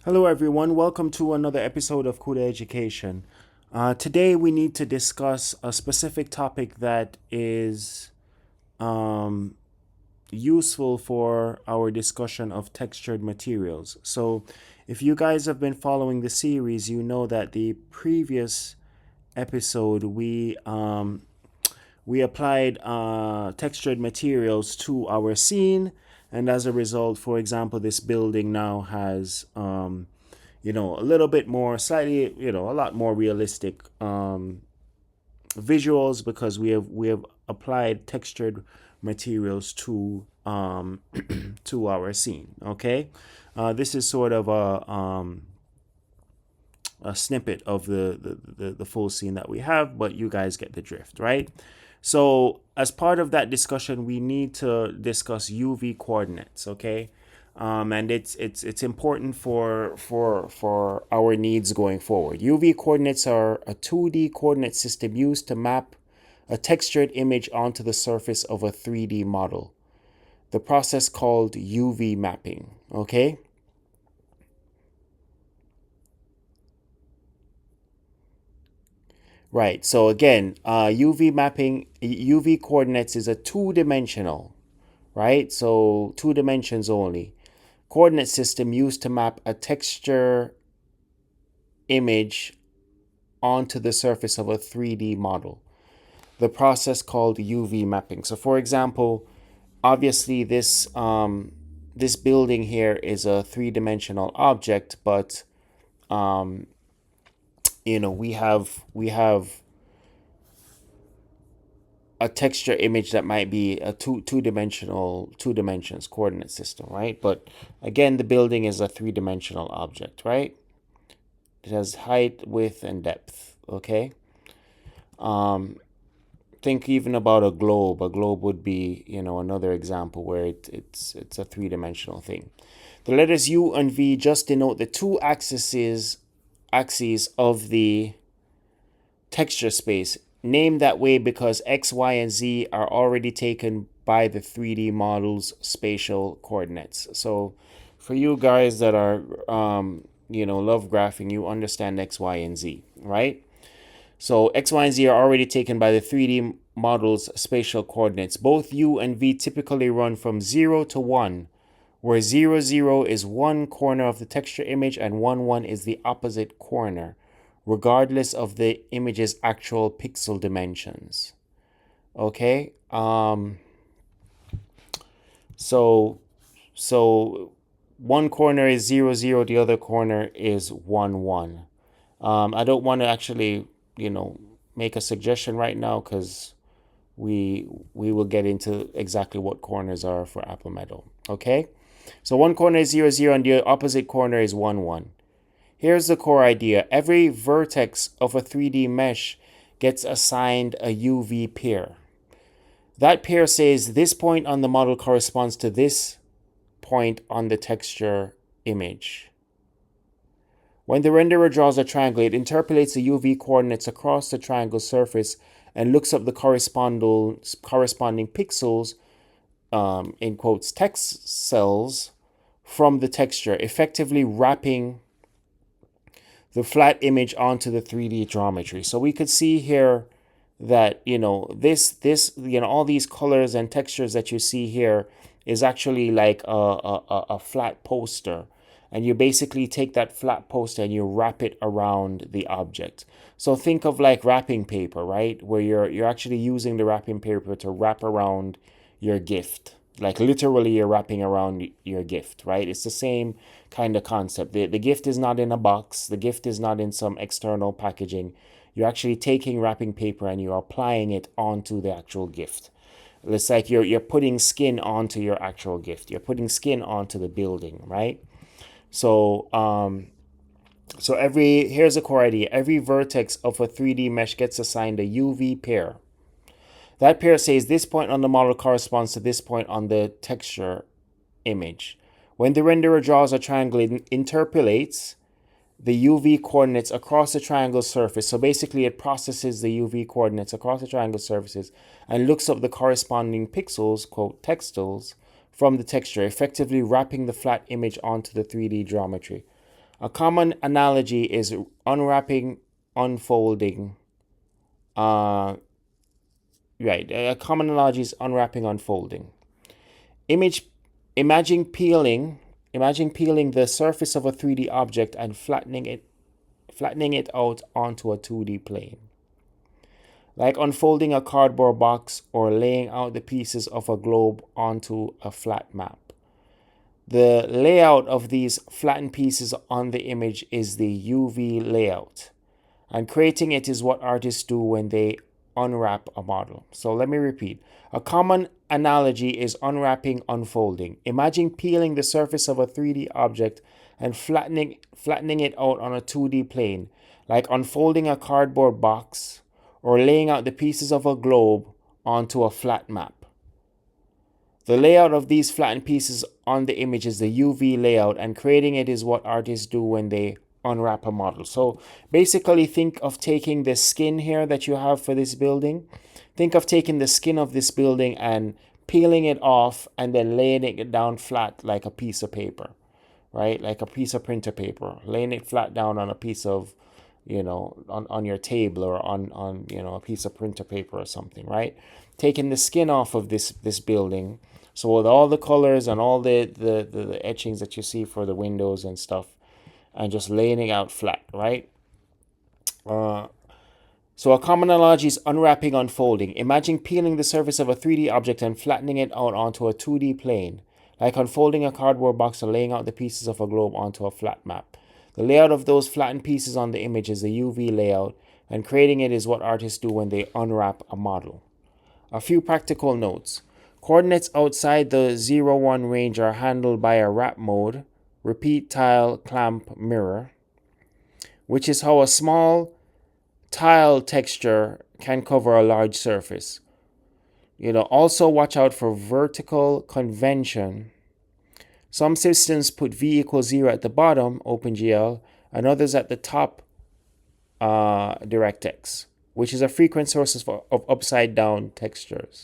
Hello, everyone. Welcome to another episode of Cuda Education. Today, we need to discuss a specific topic that is um, useful for our discussion of textured materials. So, if you guys have been following the series, you know that the previous episode we applied textured materials to our scene, and as a result, for example, this building now has a little bit more, slightly, a lot more realistic visuals because we have applied textured materials to to our scene. Okay, this is sort of a snippet of the full scene that we have, but you guys get the drift, right? So as part of that discussion, we need to discuss UV coordinates, okay? And it's important for our needs going forward. UV coordinates are a 2D coordinate system used to map a textured image onto the surface of a 3D model. The process called UV mapping, okay? Right. So again, UV mapping, UV coordinates is a two-dimensional, right? So two dimensions only. Coordinate system used to map a texture image onto the surface of a 3D model. The process called UV mapping. So for example, obviously this building here is a three-dimensional object, but we have a texture image that might be a two dimensions coordinate system, right? But again, the building is a three-dimensional object, right? It has height, width, and depth. Okay. Think even about a globe. A globe would be, another example where it's a three-dimensional thing. The letters U and V just denote the two axes of the texture space, named that way because X, Y, and Z are already taken by the 3D model's spatial coordinates. So for you guys that are, love graphing, you understand X, Y, and Z, right? So X, Y, and Z are already taken by the 3D model's spatial coordinates. Both U and V typically run from 0 to 1, where 0, 0 is one corner of the texture image and 1, 1 is the opposite corner, regardless of the image's actual pixel dimensions. Okay? So one corner is 0, 0, the other corner is 1, 1. I don't want to actually, make a suggestion right now because we will get into exactly what corners are for Apple Metal. Okay? So one corner is 0, 0, and the opposite corner is 1, 1. Here's the core idea. Every vertex of a 3D mesh gets assigned a UV pair. That pair says this point on the model corresponds to this point on the texture image. When the renderer draws a triangle, it interpolates the UV coordinates across the triangle surface and looks up the corresponding pixels, in quotes, text cells from the texture, effectively wrapping the flat image onto the 3D geometry. So we could see here that, all these colors and textures that you see here is actually like a flat poster. And you basically take that flat poster and you wrap it around the object. So think of like wrapping paper, right? Where you're actually using the wrapping paper to wrap around your gift. Like literally you're wrapping around your gift, right? It's the same kind of concept. The gift is not in a box. The gift is not in some external packaging. You're actually taking wrapping paper and you're applying it onto the actual gift. It's like you're putting skin onto your actual gift. You're putting skin onto the building, right? So here's a core idea. Every vertex of a 3D mesh gets assigned a UV pair. That pair says this point on the model corresponds to this point on the texture image. When the renderer draws a triangle, it interpolates the UV coordinates across the triangle surface. So basically it processes the UV coordinates across the triangle surfaces and looks up the corresponding pixels, quote, textiles, from the texture, effectively wrapping the flat image onto the 3D geometry. A common analogy is unwrapping, unfolding. Right. A common analogy is unwrapping, unfolding. Image. Imagine peeling. Imagine peeling the surface of a 3D object and flattening it out onto a 2D plane. Like unfolding a cardboard box or laying out the pieces of a globe onto a flat map. The layout of these flattened pieces on the image is the UV layout, and creating it is what artists do when they unwrap a model. So let me repeat. A common analogy is unwrapping, unfolding. Imagine peeling the surface of a 3D object and flattening it out on a 2D plane, like unfolding a cardboard box or laying out the pieces of a globe onto a flat map. The layout of these flattened pieces on the image is the UV layout, and creating it is what artists do when they unwrap a model. So basically, think of taking the skin here that you have for this building. Think of taking the skin of this building and peeling it off and then laying it down flat like a piece of paper, right? Like a piece of printer paper, laying it flat down on a piece of, on your table or on a piece of printer paper or something, right? Taking the skin off of this building. So with all the colors and all the etchings that you see for the windows and stuff, and just laying it out flat, right? So a common analogy is unwrapping, unfolding. Imagine peeling the surface of a 3D object and flattening it out onto a 2D plane, like unfolding a cardboard box or laying out the pieces of a globe onto a flat map. The layout of those flattened pieces on the image is the UV layout, and creating it is what artists do when they unwrap a model. A few practical notes. Coordinates outside the 0-1 range are handled by a wrap mode, repeat tile clamp mirror, which is how a small tile texture can cover a large surface. Also watch out for vertical convention. Some systems put V equals 0 at the bottom, OpenGL, and others at the top, DirectX, which is a frequent source of upside down textures.